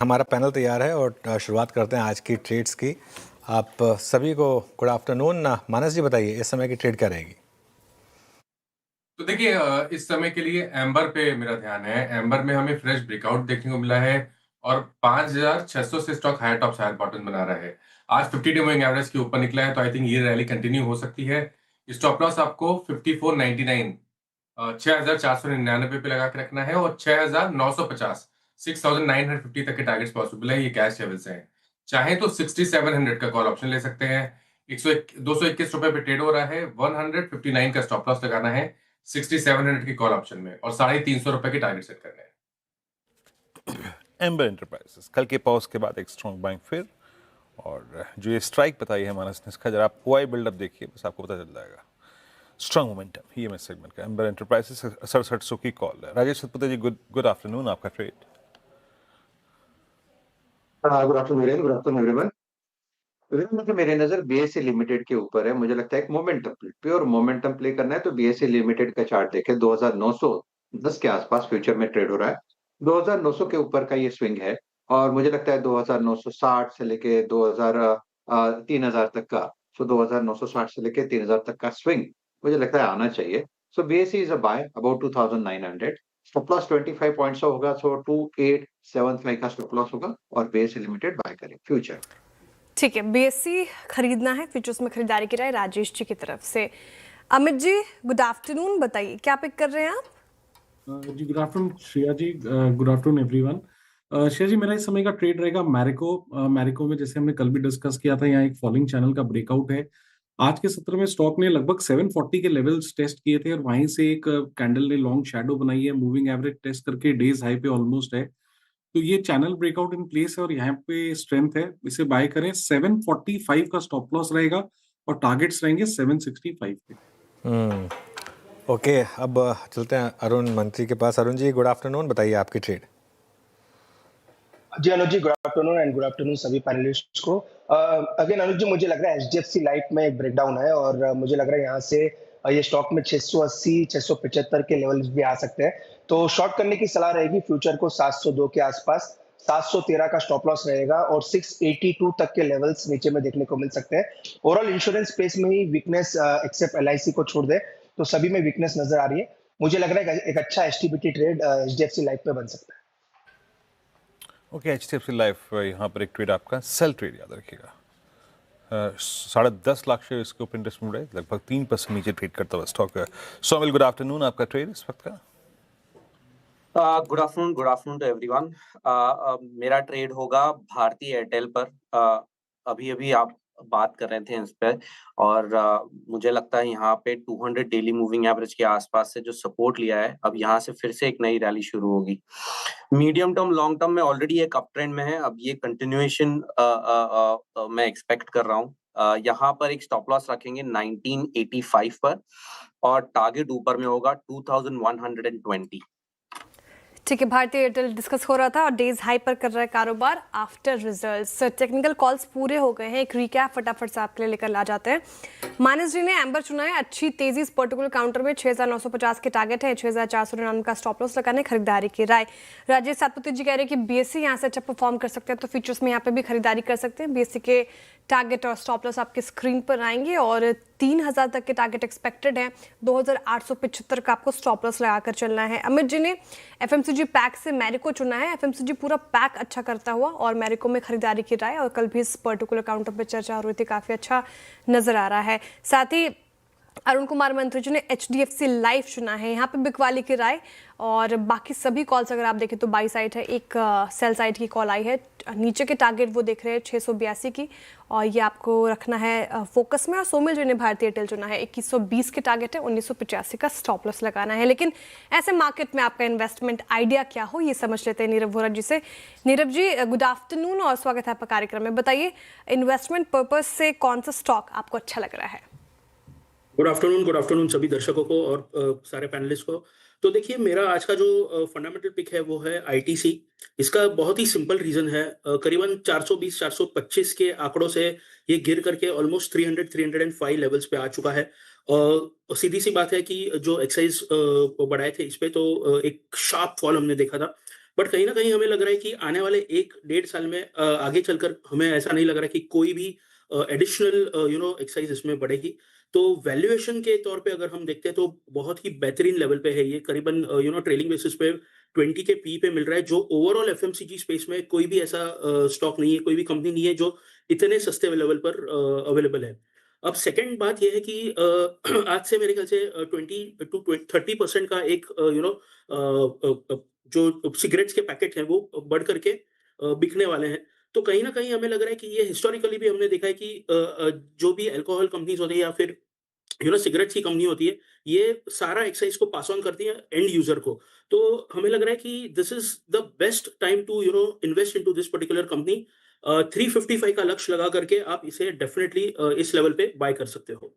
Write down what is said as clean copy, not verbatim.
हमारा पैनल तैयार है और शुरुआत करते हैं आज की ट्रेड्स की। आप सभी को गुड आफ्टरनून। मानस जी बताइए इस समय की ट्रेड क्या रहेगी? तो देखिए इस समय के लिए एम्बर पे मेरा ध्यान है। एम्बर में हमें फ्रेश ब्रेकआउट देखने को मिला है और 5600 से stock higher top higher bottom बना रहा है। आज 50 डे मूविंग एवरेज के ऊपर निकला है, तो आई थिंक ये रैली कंटिन्यू हो सकती है। स्टॉप लॉस आपको 5499 6499 पे लगा के रखना है और 6950 6950 तक के टारगेट्स पॉसिबल है। ये कैश लेवल्स हैं। चाहे तो 6700 का कॉल ऑप्शन ले सकते हैं। 221 रुपए पे ट्रेड हो रहा है। 159 का स्टॉप लॉस लगाना है 6700 की कॉल ऑप्शन में और 350 रुपए के टारगेट सेट करने हैं। एम्बर एंटरप्राइजेस कल के पॉज के बाद एक स्ट्रॉन्ग बाइंग फिर, और जो ये स्ट्राइक बताई है मानस ने, इसका जरा आप ओआई बिल्डअप देखिए, बस आपको पता चल जाएगा। स्ट्रॉन्ग मोमेंटम ईएमएस सेगमेंट का एम्बर एंटरप्राइजेस 6700 की कॉल है। राजेश सतपथे जी, गुड आफ्टरनून, आपका trade. Good afternoon, good afternoon everyone. मतलब मेरी नजर बीएसई लिमिटेड के ऊपर है। मुझे लगता है एक momentum play, pure momentum play करना है तो बीएसई लिमिटेड का चार्ट देखें। 2910 के आसपास फ्यूचर में ट्रेड हो रहा है। 2900 के ऊपर का ये स्विंग है और मुझे लगता है 2960 से लेके 3000 तक का, सो 2960 से लेके 3000 तक का स्विंग मुझे लगता है आना चाहिए। So BSE is a buy about 2900। Stop loss 25 points का होगा, सो 2875 का स्टॉप लॉस होगा और बीएसई लिमिटेड बाय करें फ्यूचर। ठीक है, बीएससी खरीदना है, फ्यूचर्स में खरीदारी की राय राजेश जी की तरफ से। अमित जी गुड आफ्टरनून, बताइए क्या पिक कर रहे हैं आप? जी गुड आफ्टरनून श्रेया जी, गुड आफ्टरनून एवरीवन। श्रेया जी, मेरा इस समय का ट्रेड रहेगा मैरिको। मैरिको में जैसे हमने कल भी डिस्कस किया था, यहाँ एक फॉलिंग चैनल का ब्रेकआउट है। आज के सत्र में स्टॉक ने लगभग 740 के लेवल्स टेस्ट किए थे और वहीं से एक कैंडल ने लॉन्ग शैडो बनाई है, मूविंग एवरेज टेस्ट करके डेज हाई पे ऑलमोस्ट है। तो ये चैनल ब्रेकआउट इन प्लेस है और यहाँ पे स्ट्रेंथ है, इसे बाय करें। 745 का स्टॉप लॉस रहेगा और टारगेट्स रहेंगे 765 के। ओके, अब चलते हैं अरुण मंत्री के पास। अरुण जी गुड आफ्टरनून, बताइए आपकी ट्रेड। जी Anuj ji, good afternoon and good afternoon सभी पैनलिस्ट्स को। अगेन अनुज जी, मुझे लग रहा है एचडीएफसी लाइफ में एक ब्रेकडाउन है और मुझे लग रहा है यहाँ से ये स्टॉक में 680 675 के लेवल्स भी आ सकते हैं। तो शॉर्ट करने की सलाह रहेगी फ्यूचर को 702 के आसपास। 713 का स्टॉप लॉस रहेगा और 682 तक के लेवल्स नीचे में देखने को मिल सकते हैं। ओवरऑल इंश्योरेंस स्पेस में ही वीकनेस, एक्सेप्ट एलआईसी को छोड़ दे तो सभी में वीकनेस नजर आ रही है। मुझे लग रहा है एक अच्छा एचटीबीटी ट्रेड एचडीएफसी लाइफ पे बन सकता है। ओके, एचडीएफसी लाइफ यहाँ पर एक ट्रेड आपका सेल ट्रेड, याद रखिएगा। 10.5 लाख शेयर इसके ऊपर इंटरेस्ट मिल रहा है, लगभग 3% नीचे ट्रेड करता हुआ स्टॉक है। सोमिल गुड आफ्टरनून, आपका ट्रेड इस वक्त का। Good afternoon to everyone. मेरा ट्रेड होगा भारती एयरटेल पर। अभी अभी आप बात कर रहे थे इस पे और मुझे लगता है यहाँ पे 200 डेली मूविंग एवरेज के आसपास से जो सपोर्ट लिया है, अब यहाँ से फिर से एक नई रैली शुरू होगी। मीडियम टर्म लॉन्ग टर्म में ऑलरेडी एक अप ट्रेंड में है, अब ये कंटिन्यूएशन मैं एक्सपेक्ट कर रहा हूँ। यहाँ पर एक स्टॉप लॉस रखेंगे 1985 पर और टारगेट ऊपर में होगा 2120। ठीक है, भारतीय एयरटेल डिस्कस हो रहा था और डेज हाई पर कर रहा है कारोबार आफ्टर रिजल्ट्स। टेक्निकल कॉल्स पूरे हो गए हैं, एक रिकैप फटाफट से आपके लिए लेकर ला जाते हैं। मानस जी ने एम्बर चुना है, अच्छी तेजी इस पर्टिकुलर काउंटर में 6950 के टारगेट है, 6499 का स्टॉप लॉस लगाने, खरीदारी की राय। राजेश सतपथे जी कह रहे हैं कि बीएससी यहाँ से अच्छा परफॉर्म कर सकते हैं, तो फीचर्स में यहाँ पे भी खरीदारी कर सकते हैं। बीएससी के टारगेट और स्टॉप लॉस आपके स्क्रीन पर आएंगे और 3000 तक के टारगेट एक्सपेक्टेड है। 2875 का आपको स्टॉप लॉस लगाकर चलना है। अमित जी ने एफएमसीजी पैक से मैरिको चुना है, एफएमसीजी पूरा पैक अच्छा करता हुआ और मैरिको में खरीदारी की राय, और कल भी इस पर्टिकुलर काउंटर पर चर्चा हो रही थी, काफी अच्छा नजर आ रहा है। साथ ही अरुण कुमार मंत्री जी ने एचडीएफसी लाइफ चुना है, यहाँ पे बिकवाली की राय, और बाकी सभी कॉल्स अगर आप देखें तो बाई साइड है, एक सेल साइड की कॉल आई है। नीचे के टारगेट वो देख रहे हैं 682 की, और ये आपको रखना है फोकस में। और सोमिल जी ने भारतीय एयरटेल चुना है, 2120 के टारगेट है, 1985 का स्टॉप लॉस लगाना है। लेकिन ऐसे मार्केट में आपका इन्वेस्टमेंट आइडिया क्या हो, ये समझ लेते हैं नीरव वोरा जी से। नीरव जी गुड आफ्टरनून और स्वागत है आपका कार्यक्रम में। बताइए इन्वेस्टमेंट पर्पज से कौन सा स्टॉक आपको अच्छा लग रहा है? गुड आफ्टरनून सभी दर्शकों को और सारे पैनलिस्ट को। तो देखिए, मेरा आज का जो फंडामेंटल पिक है वो है आईटीसी। इसका बहुत ही सिंपल रीजन है, करीबन 420 425 के आंकड़ों से ये गिर करके ऑलमोस्ट 300 305 लेवल्स पे आ चुका है। सीधी सी बात है कि जो एक्साइज बढ़ाए थे इस पे, तो एक शार्प फॉल हमने देखा था। बट कहीं न कहीं हमें लग रहा है कि आने वाले 1 डेढ़ साल में आगे चलकर हमें ऐसा नहीं लग रहा है कि कोई भी एडिशनल एक्सरसाइज़ इसमें बढ़ेगी। तो वैल्यूएशन के तौर पे अगर हम देखते हैं तो बहुत ही बेहतरीन लेवल पे है ये, करीबन ट्रेलिंग बेसिस पे 20 के पी पे मिल रहा है, जो ओवरऑल एफएमसीजी स्पेस में कोई भी ऐसा स्टॉक नहीं है, कोई भी कंपनी नहीं है जो इतने सस्ते लेवल पर अवेलेबल है। अब सेकंड बात ये है कि आज से मेरे ख्याल से 20 टू 30% का एक जो सिगरेट्स के पैकेट हैं वो बढ़ करके बिकने वाले हैं। तो कहीं न कहीं हमें लग रहा है कि ये हिस्टोरिकली भी हमने देखा है कि जो भी अल्कोहल कंपनीज़ होती है या फिर सिगरेट्स की कंपनी होती है, ये सारा एक्साइज़ को पास ऑन करती है एंड यूज़र को। तो हमें लग रहा है कि this is the best time to invest into this particular company. 355 का लक्ष्य लगा करके आप इसे डेफिनिटली इस लेवल पे बाय कर सकते हो।